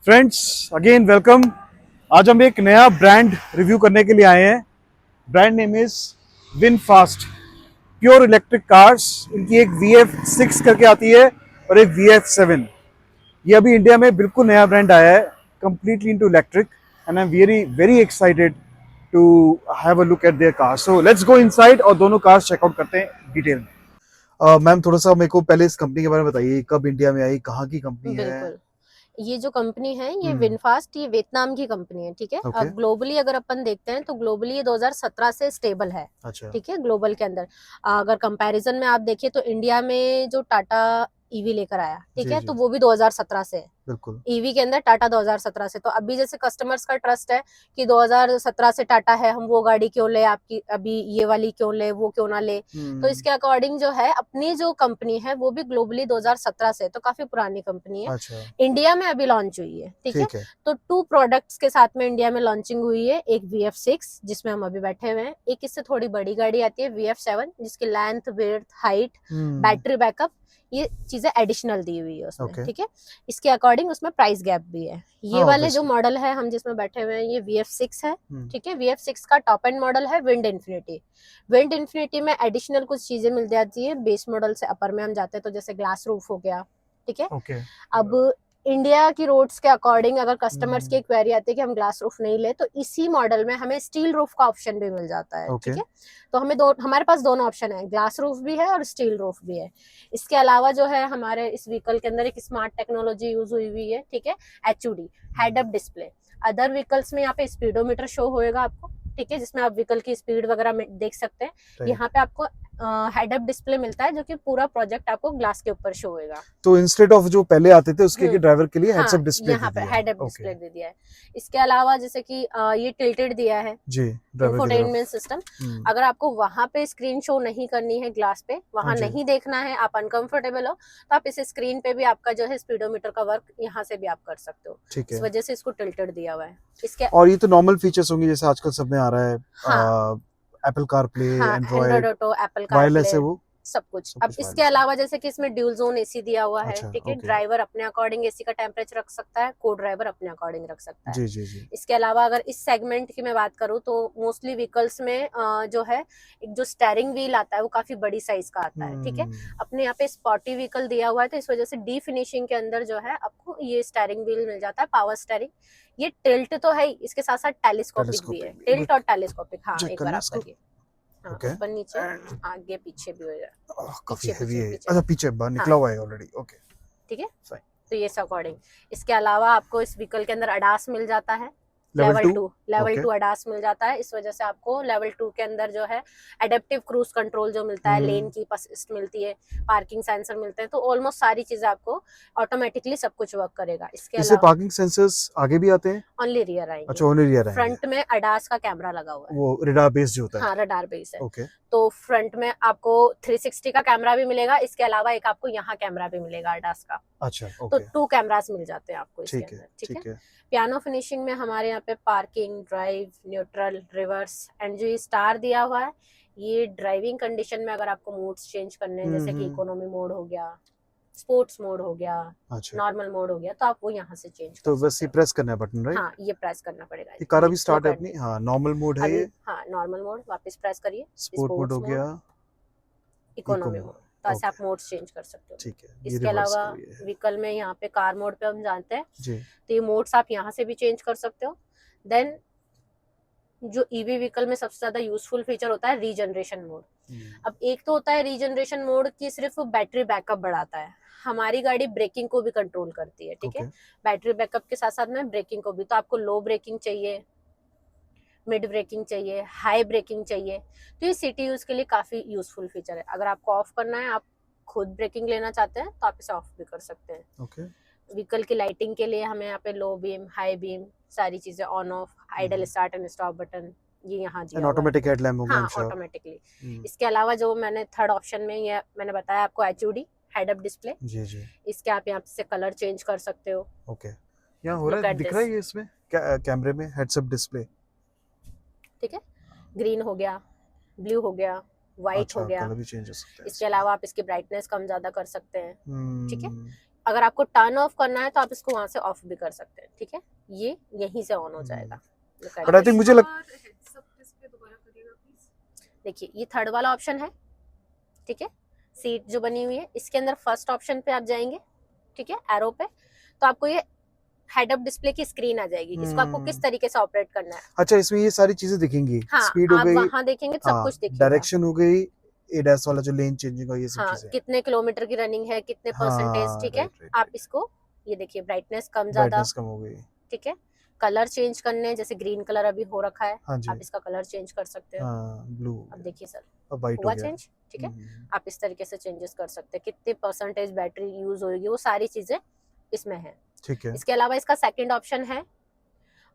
Friends again welcome. आज हम एक नया ब्रांड रिव्यू करने के लिए आए हैं। Brand name is VinFast pure electric cars. इनकी एक VF6 करके आती है और एक VF7। ये अभी इंडिया में बिल्कुल नया ब्रांड आया है, completely into electric, and I am very very excited to have a look at their cars. So let's go inside और दोनों कार्स चेकआउट करते हैं डिटेल में। मैम थोड़ा सा मेरे को पहले इस कंपनी के बारे में बताइए, कब इंडिया में आई, कहाँ की कंपनी है? बिल्कुल। ये जो कंपनी है ये विनफास्ट, ये वियतनाम की कंपनी है। ठीक है। ओके। अब ग्लोबली अगर अपन देखते हैं तो ग्लोबली ये 2017 से स्टेबल है। अच्छा। ठीक है। ग्लोबल के अंदर अगर कंपैरिजन में आप देखिए तो इंडिया में जो टाटा ईवी लेकर आया, ठीक जी है, जी तो वो भी 2017 से है। बिल्कुल। ईवी के अंदर टाटा 2017 से। तो अभी जैसे कस्टमर्स का ट्रस्ट है कि 2017 से टाटा है, हम वो गाड़ी क्यों ले, आपकी अभी ये वाली क्यों ले, वो क्यों ना ले। तो इसके अकॉर्डिंग जो है अपनी जो कंपनी है वो भी ग्लोबली 2017 से, तो काफी पुरानी कंपनी है। अच्छा। इंडिया में अभी लॉन्च हुई है। ठीक है। ठीक है। तो 2 प्रोडक्ट्स के साथ में इंडिया में लॉन्चिंग हुई है। एक VF6 जिसमें हम अभी बैठे हुए हैं, एक इससे थोड़ी बड़ी गाड़ी आती है VF7 जिसकी length, width, height, battery backup, ये चीजें एडिशनल दी हुई है उसमें। ओके। ठीक है। इसके अकॉर्डिंग उसमें प्राइस गैप भी है। ये हाँ वाले जो ऑब्वियसली। मॉडल है हम जिसमें बैठे हुए हैं ये VF6 है। ठीक है। VF6 का टॉप एंड मॉडल है विंड इन्फिनिटी। विंड इन्फिनिटी में एडिशनल कुछ चीजें मिल जाती है। बेस मॉडल से अपर में हम जाते हैं तो जैसे ग्लास रूफ हो गया। ठीक है। ओके। अब इंडिया की रोड्स के अकॉर्डिंग अगर कस्टमर्स की क्वेरी आती है कि हम ग्लास रूफ नहीं ले, तो इसी मॉडल में हमें स्टील रूफ का ऑप्शन भी मिल जाता है। ओके। ठीक है। तो हमारे पास दोनों ऑप्शन है, ग्लास रूफ भी है और स्टील रूफ भी है। इसके अलावा जो है हमारे इस व्हीकल के अंदर एक स्मार्ट टेक्नोलॉजी यूज हुई है। ठीक है। HUD, head up display. Other vehicles में यहाँ पे स्पीडोमीटर शो होएगा आपको। ठीक है। जिसमें आप व्हीकल की स्पीड वगैरह देख सकते हैं। यहाँ पे आपको हेड अप डिस्प्ले मिलता है जो कि पूरा प्रोजेक्ट आपको ग्लास के ऊपर शो होएगा। तो इंस्टेड ऑफ जो पहले आते थे उसके के ड्राइवर के लिए हेड्स अप हाँ, डिस्प्ले दे यहाँ पे दिया है। Head up okay. डिस्प्ले दे दिया है। इसके अलावा जैसे कि ये टिल्टेड दिया है जी। ड्राइवर की इंफोटेनमेंट तरफ। सिस्टम। अगर आपको वहां पे स्क्रीन शो नहीं करनी है ग्लास पे, हाँ वहां जी। नहीं देखना है, आप अनकंफर्टेबल हो, तो आप इस स्क्रीन पे भी आपका जो है स्पीडोमीटर का वर्क यहाँ से भी आप कर सकते हो। ठीक इस है। वजह से इसको टिल्टेड दिया हुआ है। इसके और ये तो नॉर्मल फीचर्स होंगे जैसे आजकल सब में आ रहा है, हाँ एप्पल कार प्ले, हाँ, Android Android, auto, Apple wireless CarPlay, है वो, सब कुछ। सब अब कुछ इसके वायरलेस है। अलावा जैसे कि इसमें ड्यूल जोन एसी दिया हुआ है। अच्छा। ठीक है। ओके। ड्राइवर अपने अकॉर्डिंग एसी का टेम्परेचर रख सकता है, को ड्राइवर अपने अकॉर्डिंग रख सकता है। जी जी जी। इसके अलावा अगर इस सेगमेंट की मैं बात करूँ तो मोस्टली व्हीकल्स में जो है एक जो स्टेयरिंग व्हील आता है वो काफी बड़ी साइज का आता है। ठीक है। अपने यहाँ पे स्पॉटी व्हीकल दिया हुआ है तो इस वजह से डी फिनिशिंग के अंदर जो है आपको ये स्टेयरिंग व्हील मिल जाता है, पावर स्टेयरिंग। ये टिल्ट तो है ही, इसके साथ साथ टेलीस्कोपिक भी है। टेलीस्कोपिक भी टिल्ट और टेलीस्कोपिक, हाँ चेक एक बार करना है आप इसको। करिए। हाँ, ओके। ऊपर नीचे, आगे पीछे भी हो जाए। काफी पीछे हैवी पीछे है। पीछे। अच्छा पीछे बाहर हाँ। निकला हुआ है ऑलरेडी। ओके ठीक है। फाइन। तो ये अकॉर्डिंग। इसके अलावा आपको इस व्हीकल के अंदर अडास मिल जाता है। Level level 2। Two level okay. Two ADAS मिल जाता है। इस वजह से आपको लेवल 2 के अंदर जो है एडेप्टिव क्रूज कंट्रोल जो मिलता है, लेन की असिस्ट मिलती है, पार्किंग सेंसर मिलते हैं, तो ऑलमोस्ट सारी चीजें आपको ऑटोमेटिकली सब कुछ वर्क करेगा। इसके इसे अलावा पार्किंग सेंसर्स आगे भी आते हैं? ओनली रियर आएंगे। अच्छा ओनली रियर आएंगे। फ्रंट में अडास का कैमरा लगा हुआ है। वो रेडार बेस्ड जो होता है। हाँ, रडार बेस है। ओके। तो फ्रंट में आपको 360 का कैमरा भी मिलेगा। इसके अलावा एक आपको यहाँ कैमरा भी मिलेगा अडास का। अच्छा तो ओके। 2 कैमरास मिल जाते हैं आपको इसके ठीक है अंदर। ठीक है। ठीक है। पियानो फिनिशिंग में हमारे यहाँ पे parking, drive, neutral, reverse and जो ये स्टार दिया हुआ है, ये ड्राइविंग कंडीशन में अगर आपको मोड्स चेंज करने हैं जैसे कि इकोनॉमी मोड हो गया, स्पोर्ट्स मोड हो गया, अच्छा नॉर्मल मोड हो गया, तो आप वो यहाँ से चेंज कर तो बस सकते ये हो। प्रेस करना है बटन, राइट? हाँ, ये प्रेस करना पड़ेगा। ये कार अभी स्लो स्टार्ट है कर अपनी, दी हाँ नॉर्मल मोड है अभी। ये। हाँ, नॉर्मल मोड वापस प्रेस करिए, स्पोर्ट मोड हो स्पोर्ट्स मोड, गया। Eco economy mode, mode. तो ऐसे ओके आप मोड्स चेंज कर सकते हो। ठीक है, ये इसके रिवर्स अलावा करिए। व्हीकल में यहाँ पे कार मोड पे हम जानते हैं, जी। तो ये मोड्स आप यहाँ से भी चेंज कर सकते हो। देन जो ईवी व्हीकल में सबसे ज्यादा यूजफुल फीचर होता है रीजनरेशन मोड। अब एक तो होता है रीजनरेशन मोड की सिर्फ बैटरी बैकअप बढ़ाता है, हमारी गाड़ी ब्रेकिंग को भी कंट्रोल करती है। ठीक है। ओके। बैटरी बैकअप के साथ साथ में ब्रेकिंग को भी, तो आपको लो ब्रेकिंग चाहिए, मिड ब्रेकिंग चाहिए, हाई ब्रेकिंग चाहिए, तो ये सिटी यूज के लिए काफी यूजफुल फीचर है। अगर आपको ऑफ करना है, आप खुद ब्रेकिंग लेना चाहते हैं, तो आप इसे ऑफ भी कर सकते हैं। ओके। व्हीकल की लाइटिंग के लिए हमें यहाँ पे लो बीम, हाई बीम, सारी चीजें on off, idol start and stop button ये यहाँ एंड दिया हुआ है। ऑटोमेटिक हेडलैम्प होंगे आई एम हाँ, श्योर। ऑटोमेटिकली। इसके अलावा जो मैंने थर्ड ऑप्शन में ये मैंने बताया आपको, HUD, हेड अप डिस्प्ले, जी जी। इसके आप यहाँ से कलर चेंज कर सकते हो। ओके। यहाँ हो रहा लुक है, एट दिख रहा दिस। है ये इसमें कैमरे में हेड्स अप डिस्प्ले। ठीक है। ग्रीन हो गया, ब्लू हो गया, व्हाइट हो अच्छा गया। कलर भी चेंज हो सकता है इसके इसमें। अलावा आप इसकी ब्राइटनेस कम ज्यादा कर सकते हैं। ठीक है। अगर आपको टर्न ऑफ करना है तो आप इसको वहां से ऑफ भी कर सकते हैं, ठीक है। ये यहीं से ऑन हो जाएगा। बट आई थिंक मुझे देखिए ये थर्ड वाला ऑप्शन है, ठीक है। सीट जो बनी हुई है इसके अंदर फर्स्ट ऑप्शन पे आप जाएंगे, ठीक है, एरो पे, तो आपको ये हेड अप डिस्प्ले की स्क्रीन आ जाएगी। इसको आपको किस तरीके से ऑपरेट करना है। अच्छा, इसमें ये सारी चीजें दिखेंगी। हाँ, स्पीड हो आप गई, वहां देखेंगे तो सब कुछ दिखेगा। डायरेक्शन हो गई, एडीएस वाला जो लेन चेंजिंग का, ये सब हाँ, चीजें। कितने किलोमीटर की रनिंग है, कितने परसेंटेज, ठीक है। आप इसको ये देखिए ब्राइटनेस कम ज्यादा, ब्राइटनेस कम हो गई, ठीक है। कलर चेंज करने, जैसे ग्रीन कलर अभी हो रखा है, हाँ जी, आप इसका कलर चेंज कर सकते हो। ब्लू, अब देखिए सर अब वाइट हुआ हो गया। चेंज, ठीक है। आप इस तरीके से चेंजेस कर सकते हैं, कितने परसेंटेज बैटरी यूज होगी, वो सारी चीजें इसमें है, ठीक है। इसके अलावा इसका सेकंड ऑप्शन है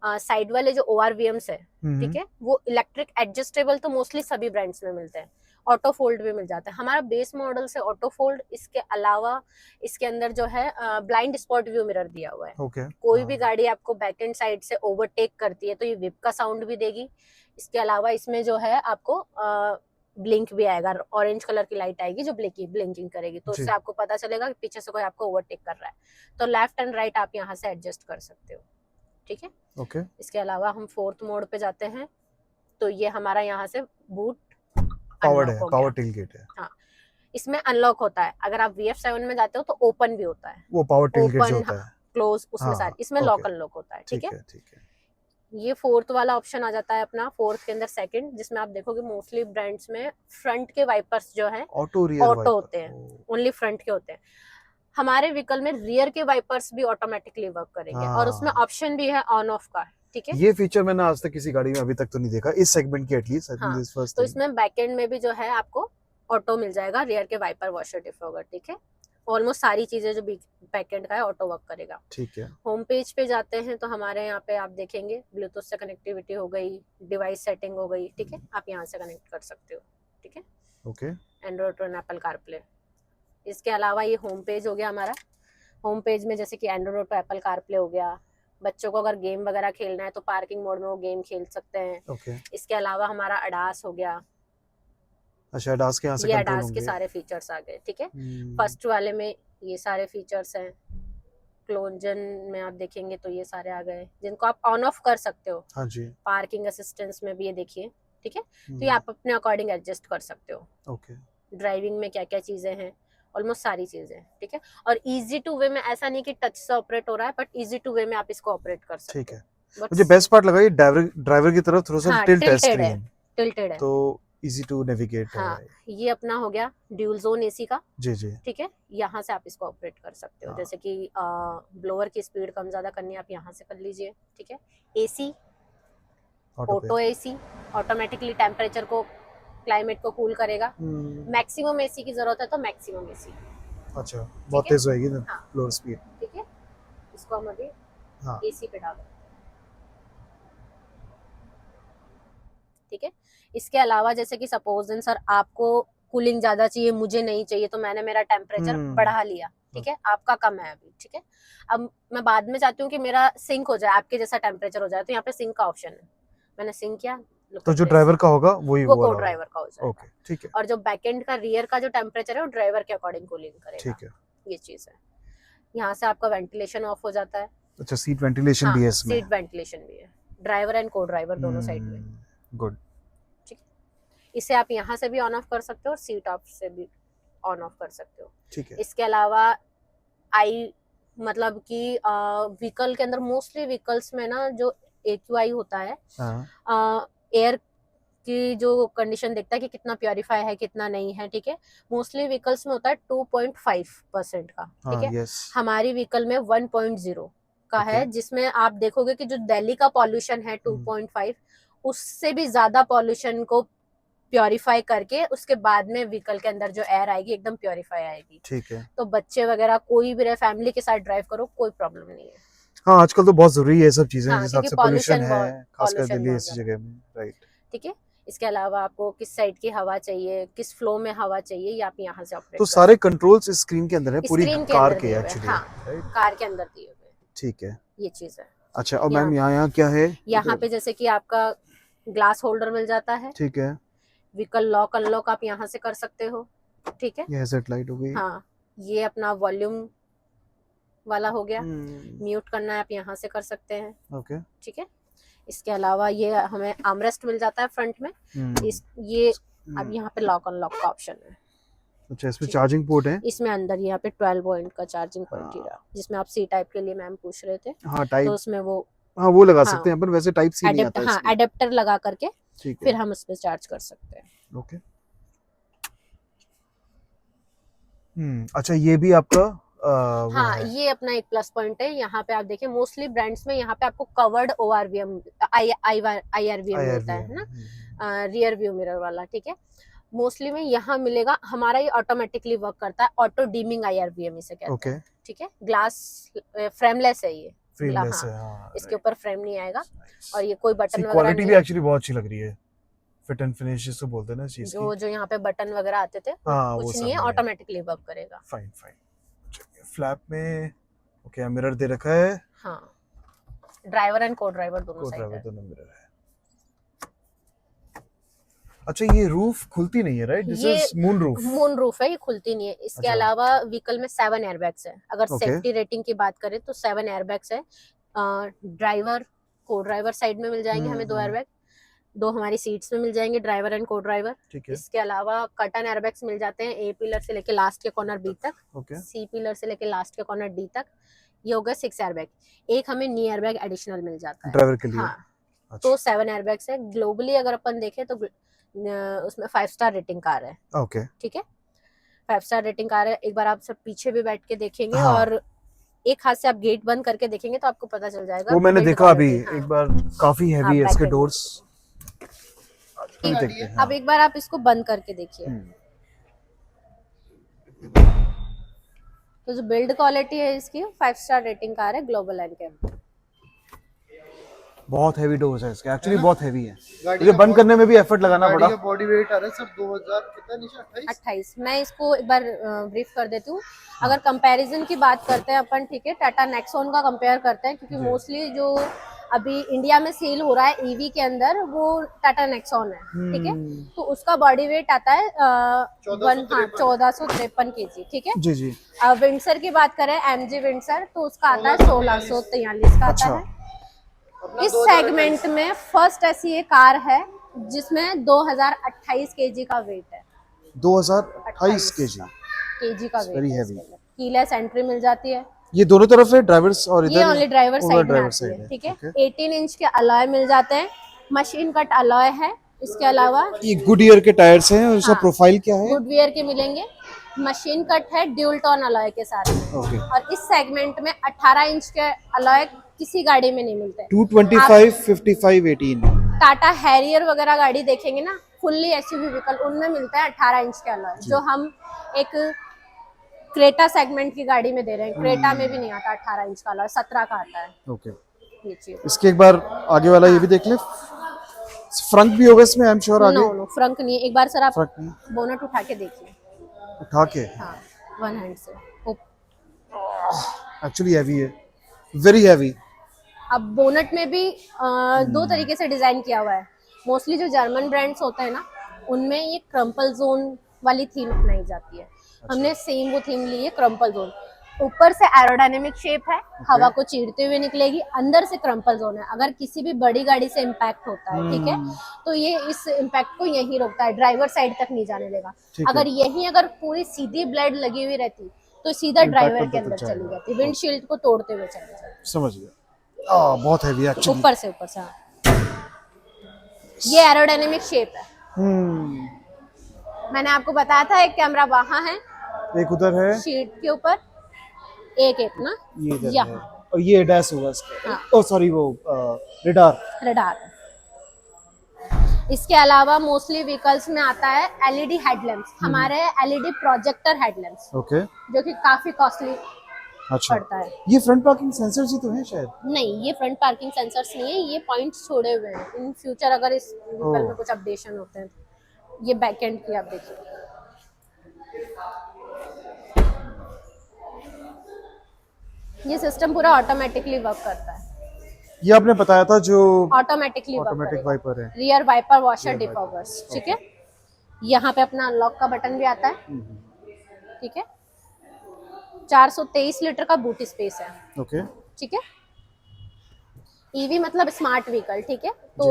साइड वाले जो ORVMs है, ठीक है, वो इलेक्ट्रिक एडजस्टेबल तो मोस्टली सभी ब्रांड्स में मिलते हैं, ऑटो फोल्ड भी मिल जाता है। हमारा बेस मॉडल से ऑटो फोल्ड, इसके अलावा इसके अंदर जो है ब्लाइंड स्पॉट व्यू मिरर दिया हुआ है। ओके, कोई भी गाड़ी आपको बैक एंड साइड से ओवरटेक करती है तो ये विप का साउंड भी देगी। इसके अलावा इसमें जो है आपको ब्लिंक भी आएगा, ऑरेंज कलर की लाइट आएगी जो ब्लिंकिंग करेगी, तो उससे आपको पता चलेगा कि पीछे से कोई आपको ओवरटेक कर रहा है। तो लेफ्ट एंड राइट आप यहाँ से एडजस्ट कर सकते हो, ठीक है। ओके। इसके अलावा हम फोर्थ मोड पे जाते हैं तो ये हमारा यहाँ से बूट पावर्ड है, पावर टेल गेट है। हाँ, इसमें अनलॉक होता है। अगर आप VF7 में जाते हो तो ओपन भी होता है, वो पावर टेल गेट जो होता है, क्लोज, उसमें सारे, इसमें लॉक अनलॉक होता है, ठीक है। ठीक है। ये फोर्थ वाला ऑप्शन आ जाता है अपना, फोर्थ के अंदर सेकंड, जिसमें आप देखोगे मोस्टली ब्रांड्स में फ्रंट के वाइपर्स जो है ऑटो होते हैं, ओनली फ्रंट के होते हैं। हमारे व्हीकल में रियर के वाइपर्स भी ऑटोमेटिकली वर्क करेंगे और उसमें ऑप्शन भी है ऑन ऑफ का, ठीक है। ये फीचर मैंने आज तक किसी गाड़ी में अभी तक तो नहीं देखा, इस सेगमेंट की एटलीस्ट। हाँ, तो इसमें बैक एंड में भी जो है आपको ऑटो मिल जाएगा, रियर के वाइपर वॉशर डिफॉगर, ठीक है। ऑलमोस्ट सारी चीजें जो बैक एंड का है ऑटो वर्क करेगा, ठीक है। होम पेज पे जाते हैं तो हमारे यहाँ पे आप देखेंगे ब्लूटूथ से कनेक्टिविटी हो गई, डिवाइस सेटिंग हो गई, ठीक है, आप यहाँ से कनेक्ट कर सकते हो, ठीक है। ओके। एंड्रॉइड और एप्पल कारप्ले। इसके अलावा ये होम पेज हो गया हमारा। होम पेज में जैसे कि एंड्रॉइड और एप्पल कारप्ले हो गया, बच्चों को अगर गेम वगैरह खेलना है तो पार्किंग मोड में वो गेम खेल सकते हैं। ओके। इसके अलावा हमारा अडास हो गया। अच्छा, अडास के यहाँ से ये कंट्रोल अडास होंगे, के सारे फीचर्स आ गए, ठीक है। फर्स्ट वाले में ये सारे फीचर्स हैं। क्लोजन में आप देखेंगे तो ये सारे आ गए जिनको आप ऑन ऑफ कर सकते हो। हाँ जी। पार्किंग असिस्टेंस में भी ये देखिए, ठीक है, तो ये आप अपने अकॉर्डिंग एडजस्ट कर सकते हो। ओके। ड्राइविंग में क्या क्या चीजें हैं, ऑलमोस्ट सारी चीजें, ठीक है। और इजी टू वे में, ऐसा नहीं कि टच से ऑपरेट हो रहा है, बट इजी टू वे में आप इसको ऑपरेट कर सकते हो, ठीक है। मुझे बेस्ट पार्ट लगा ये ड्राइवर की तरफ थोड़ा सा टिल्ट है स्क्रीन, टिल्टेड है, तो इजी टू नेविगेट है। हाँ, ये अपना हो गया ड्यूल जोन एसी का, जी जी, ठीक है। यहाँ से आप इसको ऑपरेट कर सकते हो, जैसे कि ब्लोअर की स्पीड कम ज्यादा करनी है आप यहाँ से कर लीजिए, ठीक है। AC, auto AC, automatically temperature को, क्लाइमेट को कूल करेगा। मैक्सिमम एसी की जरूरत है तो मैक्सिमम एसी। अच्छा, बहुत तेज होएगी ना फ्लोर स्पीड, ठीक है। इसको हम अभी एसी पे डालो, ठीक है। इसके अलावा जैसे कि सपोज दिन सर आपको कूलिंग ज्यादा चाहिए, मुझे नहीं चाहिए, तो मैंने मेरा टेम्परेचर बढ़ा लिया, ठीक है, आपका कम है अभी, ठीक है। अब मैं बाद में चाहती हूँ कि मेरा सिंक हो जाए, आपके जैसा टेम्परेचर हो जाए, तो यहाँ पे सिंक का ऑप्शन है, मैंने सिंक किया, तो जो ड्राइवर का होगा वही वो को ड्राइवर का हो जाएगा, ओके, ठीक है। और जो बैकएंड का रियर का जो टेम्परेचर है वो ड्राइवर के अकॉर्डिंग कूलिंग करेगा, ठीक है। ये चीज है। यहाँ से आपका वेंटिलेशन ऑफ हो जाता है। अच्छा, सीट वेंटिलेशन भी है इसमें, सीट वेंटिलेशन भी है, ड्राइवर एंड को ड्राइवर दोनों साइड में, गुड। इसे आप यहाँ से भी ऑन ऑफ कर सकते हो और सीट ऑफ से भी ऑन ऑफ कर सकते हो, ठीक है। इसके अलावा मतलब कि व्हीकल के अंदर मोस्टली व्हीकल्स में ना जो AQI होता है, एयर की जो कंडीशन देखता है कि कितना प्योरीफाई है कितना नहीं है, ठीक है। मोस्टली व्हीकल्स में होता है 2.5% का, ठीक है। हमारी व्हीकल में 1.0 का है, जिसमें आप देखोगे कि जो दिल्ली का पॉल्यूशन है 2.5, उससे भी ज्यादा पॉल्यूशन को प्योरीफाई करके उसके बाद में व्हीकल के अंदर जो एयर आएगी एकदम प्योरीफाई आएगी, ठीक है। तो बच्चे वगैरह कोई भी रहे, फैमिली के साथ ड्राइव करो, कोई प्रॉब्लम नहीं है। हाँ, आजकल तो बहुत जरूरी है ये सब चीजें, हाँ, जिस हिसाब से पोल्यूशन है, खासकर दिल्ली ऐसी जगह में, राइट, ठीक है। इसके अलावा आपको किस साइड की हवा चाहिए, किस फ्लो में हवा चाहिए, ये आप यहाँ से ऑपरेट तो सारे कंट्रोल्स इस स्क्रीन के अंदर है, पूरी कार के एक्चुअली, हाँ, कार के अंदर दिए हुए, ठीक है, ये चीज है। अच्छा, और मैम यहाँ क्या है? यहाँ पे जैसे कि आपका ग्लास होल्डर मिल जाता है, ठीक है। व्हीकल लॉक अनलॉक आप यहाँ से कर सकते हो, ठीक है। ये हेडलाइट हो गई, हाँ, ये अपना वॉल्यूम वाला हो गया, म्यूट करना है आप यहाँ से कर सकते हैं। ओके। ठीक है, इसके अलावा ये हमें आर्मरेस्ट मिल जाता है फ्रंट में। ये अब यहाँ पे लॉक अनलॉक का ऑप्शन है। अच्छा, इसमें चार्जिंग पोर्ट है। इसमें अंदर यहाँ पे 12 वोल्ट का चार्जिंग पोर्ट ही रहा, जिसमें आप सी टाइप के लिए मैम पूछ रहे थे। हाँ, टाइप तो उसमें वो वो लगा सकते हैं अपन, वैसे टाइप सी नहीं आता हाँ, इसमें। एडेप्टर लगा करके ठीक है, फिर हम उस पे चार्ज कर सकते हैं। ओके। अच्छा, ये भी आपका वो हाँ, है। ये अपना एक प्लस पॉइंट है। यहाँ पे आप देखिए मोस्टली ब्रांड्स में यहाँ पे आपको कवर्ड ORVM IRVM मिलता है ना, रियर व्यू मिरर वाला। ठीक है, मोस्टली में यहाँ मिलेगा। हमारा ये ऑटोमेटिकली वर्क करता है, ऑटो डीमिंग IRVM इसे कहते हैं। ठीक है, ग्लास फ्रेमलेस है ये, फ्रेमलेस है। हाँ, इसके ऊपर फ्रेम नहीं आएगा और ये कोई बटन वगैरह क्वालिटी नहीं भी है। एक्चुअली बहुत अच्छी लग रही है, फिट एंड फिनिश जिसको बोलते हैं ना चीज की। जो यहाँ पे बटन वगैरह आते थे कुछ नहीं है, ऑटोमेटिकली वर्क करेगा। Fine fine. फ्लैप में ओके, मिरर दे रखा है। हाँ, ड्राइवर एंड को ड्राइवर दोनों साइड है। दोनों मिरर है। अच्छा, ये रूफ खुलती नहीं है right? This is moon roof है, ये खुलती नहीं है। इसके अलावा व्हीकल में 7 एयरबैग्स है। अगर सेफ्टी रेटिंग की बात करें तो 7 एयरबैग्स है। ड्राइवर को ड्राइवर साइड में मिल जाएंगे हमें 2 एयरबैग, 2 हमारी सीट्स में मिल जाएंगे, ड्राइवर एंड को ड्राइवर। इसके अलावा कर्टन एयरबैग्स मिल जाते हैं A पिलर से लेके लास्ट के कॉर्नर B तक, C पिलर से लेके लास्ट के कॉर्नर D तक। ये हो गया 6 एयरबैग। एक हमें नी एयरबैग एडिशनल मिल जाता है ड्राइवर के लिए। हाँ, तो 7 एयरबैग्स है। ग्लोबली अगर अपन देखें तो उसमें 5 स्टार रेटिंग कार है। ओके, ठीक है, 5 स्टार रेटिंग कार है। एक बार आप सब पीछे भी बैठ के देखेंगे और एक हाथ से आप गेट बंद करके देखेंगे तो आपको पता चल जाएगा। वो मैंने देखा अभी एक बार, काफी हैवी है इसके डोर्स। अब एक बार आप इसको बंद करके देखिए तो जो बिल्ड क्वालिटी है इसकी 5 स्टार रेटिंग कार है, ग्लोबल एंड के। बहुत हैवी डोर्स है इसके, एक्चुअली बहुत हैवी है। मुझे बंद करने में भी एफर्ट लगाना पड़ा। बॉडी वेट आ रहा है सर 2000 कितना निशा 28। मैं इसको एक बार ब्रीफ कर देती हूँ। अगर कंपैरिजन की बात करते हैं अपन, ठीक है, टाटा नेक्सॉन का कंपेयर करते हैं क्योंकि मोस्टली जो अभी इंडिया में सेल हो रहा है ईवी के अंदर वो टाटा नेक्सॉन है। ठीक है, तो उसका बॉडी वेट आता है 1453 kg। ठीक है जी जी। विंडसर की बात करें, MG विंडसर, तो उसका आता है 1643 का आता है। इस सेगमेंट में फर्स्ट ऐसी एक कार है जिसमें 2028 kg का वेट है। 2028 kg का वेट है। कीलेस एंट्री मिल जाती है। ये दोनों तरफ है, ड्राइवर्स और इधर ये ओनली ड्राइवर साइड में आती है। ठीक है, 18 इंच के अलॉय मिल जाते हैं, मशीन कट अलॉय है। इसके अलावा ये गुडईयर के टायर्स हैं और इसका प्रोफाइल क्या है? गुडईयर के मिलेंगे, मशीन कट है ड्यूल टोन अलॉय के साथ में। और इस सेगमेंट में 18 इंच के अलॉय किसी गाड़ी में नहीं मिलते। 225, 55, 18 टाटा हैरियर वगैरह गाड़ी देखेंगे ना, फुल्ली एसयूवी व्हीकल, उनमें मिलता है 18 इंच के अलॉय, जो हम एक क्रेटा सेगमेंट की गाड़ी में दे रहे हैं। क्रेटा में भी नहीं आता 18 इंच का अलॉय, 17 का आता है। ओके, ये चीज इसके एक बार आगे वाला ये भी देख ले। फ्रंट भी होगा इसमें, आई एम श्योर। आगे नो फ्रंट नहीं है। एक बार सर आप बोनट उठा के देखिए। उठा के? हाँ, वन हैंड से। एक्चुअली हैवी है, वेरी हैवी। अब बोनट में भी 2 तरीके से डिजाइन किया हुआ है। मोस्टली जो जर्मन ब्रांड्स होते हैं ना, उनमें ये क्रम्पल जोन वाली थीम अपनाई जाती है। हमने सेम वो थीम ली है, क्रम्पल जोन। ऊपर से एरोडायनेमिक शेप है, हवा को चीरते हुए निकलेगी, अंदर से क्रम्पल जोन है। अगर किसी भी बड़ी गाड़ी से इम्पैक्ट होता है, ठीक है, तो ये इस इम्पैक्ट को यहीं रोकता है, ड्राइवर साइड तक नहीं जाने देगा। अगर पूरी सीधी ब्लेड लगी हुई रहती तो सीधा ड्राइवर के अंदर चली जाती, विंडशील्ड को तोड़ते हुए चली जाती। समझ गया। बहुत हैवी है एक्चुअली। ऊपर से ये एरोडायनेमिक शेप है। मैंने आपको बताया था एक कैमरा वहां है, एक उधर है शीट के ऊपर, एक ना ये इधर है, यहाँ, और ये डैश होगा इसका। हाँ। ओह सॉरी, वो रडार। इसके अलावा मोस्टली व्हीकल्स में आता है LED हेडलैम्प्स, हमारे LED प्रोजेक्टर हेडलैम्प्स, ओके, जो कि काफी कॉस्टली पड़ता है। ये फ्रंट पार्किंग सेंसर्स ही तो है शायद? नहीं, ये फ्रंट पार्किंग सेंसर्स नहीं है, ये पॉइंट्स छोड़े हुए हैं। इन फ्यूचर अगर इस व्हीकल में कुछ अपडेशन होते हैं। ये बैक एंड की आप देखिए, ये सिस्टम पूरा ऑटोमेटिकली वर्क करता है। ये आपने बताया था जो ऑटोमेटिक वाइपर है, रियर वाइपर वॉशर डिफॉगर्स। ठीक है, यहाँ पे अपना अनलॉक का बटन भी आता है। ठीक है, 423 लीटर का बूट स्पेस है, ओके। ठीक है। ईवी मतलब स्मार्ट व्हीकल, ठीक है। तो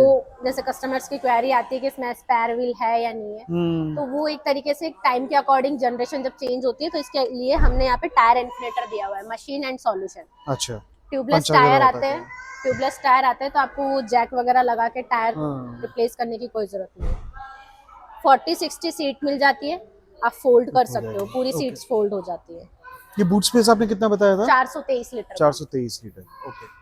जैसे कस्टमर्स की क्वेरी आती है कि इसमें स्पेयर व्हील है या नहीं है, तो वो एक तरीके से टाइम के अकॉर्डिंग जनरेशन जब चेंज होती है तो इसके लिए हमने यहाँ पे टायर इन्फ्लेटर दिया हुआ है, मशीन एंड सॉल्यूशन। अच्छा, ट्यूबलेस पंचर टायर वगैरह आते हैं, ट्यूबलेस टायर आते हैं, तो आपको वो जैक वगैरह लगा के टायर हाँ। रिप्लेस करने की कोई जरूरत नहीं है। 40-60 सीट मिल जाती है, आप फोल्ड कर सकते हो, पूरी सीट्स फोल्ड हो जाती है। ये बूट स्पेस आपने कितना बताया था? 423 लीटर का। 423 लीटर, ओके।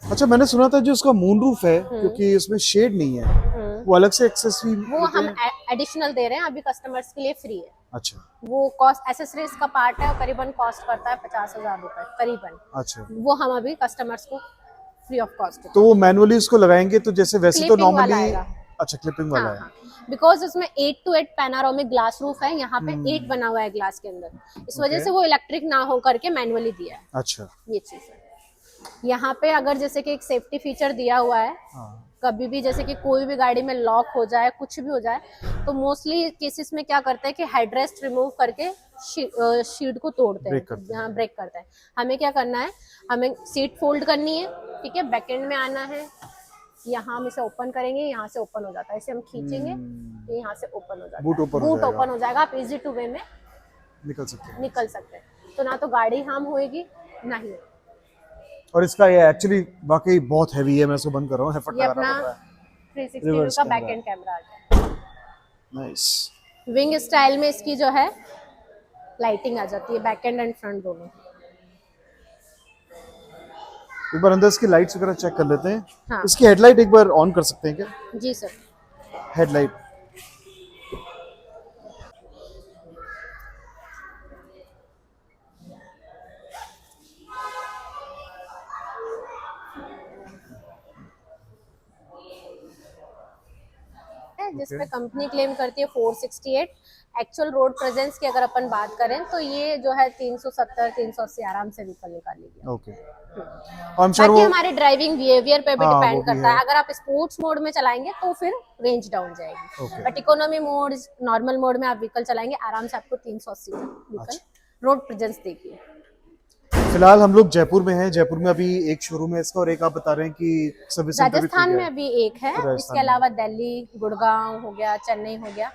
अच्छा, मैंने सुना था जो उसका मून रूफ है, क्योंकि उसमें शेड नहीं है, वो अलग से एक्सेसरी वो हम एडिशनल दे रहे हैं अभी कस्टमर्स के लिए, फ्री है। अच्छा वो कॉस्ट एसेसरीज का पार्ट है और करीबन कॉस्ट करता है 50,000 रुपए करीबन। अच्छा। वो हम अभी कस्टमर्स को फ्री ऑफ कॉस्ट। तो वो मैनुअली उसको लगाएंगे तो जैसे वैसे तो Clipping वाला नॉर्मली। आएगा। अच्छा, क्लिपिंग वाला है। बिकॉज उसमें 8 to 8 पैनारोमिक ग्लास रूफ है, यहाँ पे 8 बना हुआ है ग्लास के अंदर, इस वजह से वो इलेक्ट्रिक ना हो करके मैनुअली दिया है। अच्छा, ये चीज है। यहाँ पे अगर जैसे कि एक सेफ्टी फीचर दिया हुआ है, कभी भी जैसे कि कोई भी गाड़ी में लॉक हो जाए, कुछ भी हो जाए, तो मोस्टली केसेस में क्या करते हैं कि हेडरेस्ट रिमूव करके शीट को तोड़ते हैं, यहाँ ब्रेक करते हैं। हमें क्या करना है, हमें सीट फोल्ड करनी है, ठीक है, बैक एंड में आना है, यहाँ हम इसे ओपन करेंगे, यहाँ से ओपन हो जाता है, इसे हम खींचेंगे तो यहाँ से ओपन हो जाता है, बूट ओपन हो जाएगा, आप इजी टू वे में निकल सकते हैं। निकल सकते हैं। तो ना तो गाड़ी हार्म होएगी ना ही। और इसका ये एक्चुअली वाकई बहुत हैवी है, मैं इसको बंद कर रहा हूँ। ये अपना 360 व्यू का बैक एंड कैमरा आ गया। नाइस। विंग स्टाइल में इसकी जो है लाइटिंग आ जाती है, बैक एंड एंड फ्रंट दोनों। एक बार अंदर इसकी लाइट्स वगैरह चेक कर लेते हैं। हाँ। इसकी हेडलाइट एक बार ऑन कर सकते हैं क्या? जी सर। हेडलाइट जिसपे कंपनी क्लेम करती है 468। एक्चुअल रोड प्रेजेंस की अगर अपन बात करें तो ये जो है 370-380 आराम से व्हीकल निकालेगी। ओके। I'm sure बाकी वो हमारे ड्राइविंग बिहेवियर पे भी हाँ, डिपेंड वो भी करता है। है। अगर आप स्पोर्ट्स मोड में चलाएंगे तो फिर रेंज डाउन जाएगी, Okay. But economy mode, normal mode में आप व्हीकल चलाएंगे आराम से आपको 380 व्हीकल रोड प्रेजेंस देगी। फिलहाल हम लोग जयपुर में हैं। जयपुर में अभी एक शोरूम है इसका, और एक आप बता रहे हैं कि सर्विस सेंटर भी राजस्थान खुल में गया है। अभी एक है, राजस्थान इसके में। अलावा दिल्ली, गुड़गांव हो गया, चेन्नई हो गया,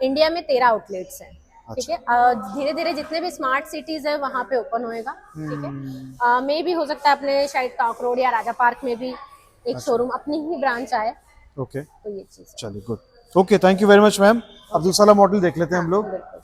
इंडिया में 13 आउटलेट्स हैं, ठीक है। धीरे धीरे जितने भी स्मार्ट सिटीज है वहाँ पे ओपन होएगा, ठीक है। मे भी हो सकता है अपने शायद टॉक रोड या राजा पार्क में भी एक शोरूम अपनी ही ब्रांच आए, ओके, तो ये चीज है। चलिए, good. Okay, thank you very much ma'am. अब दूसरा मॉडल देख लेते हैं हम लोग। बिल्कुल।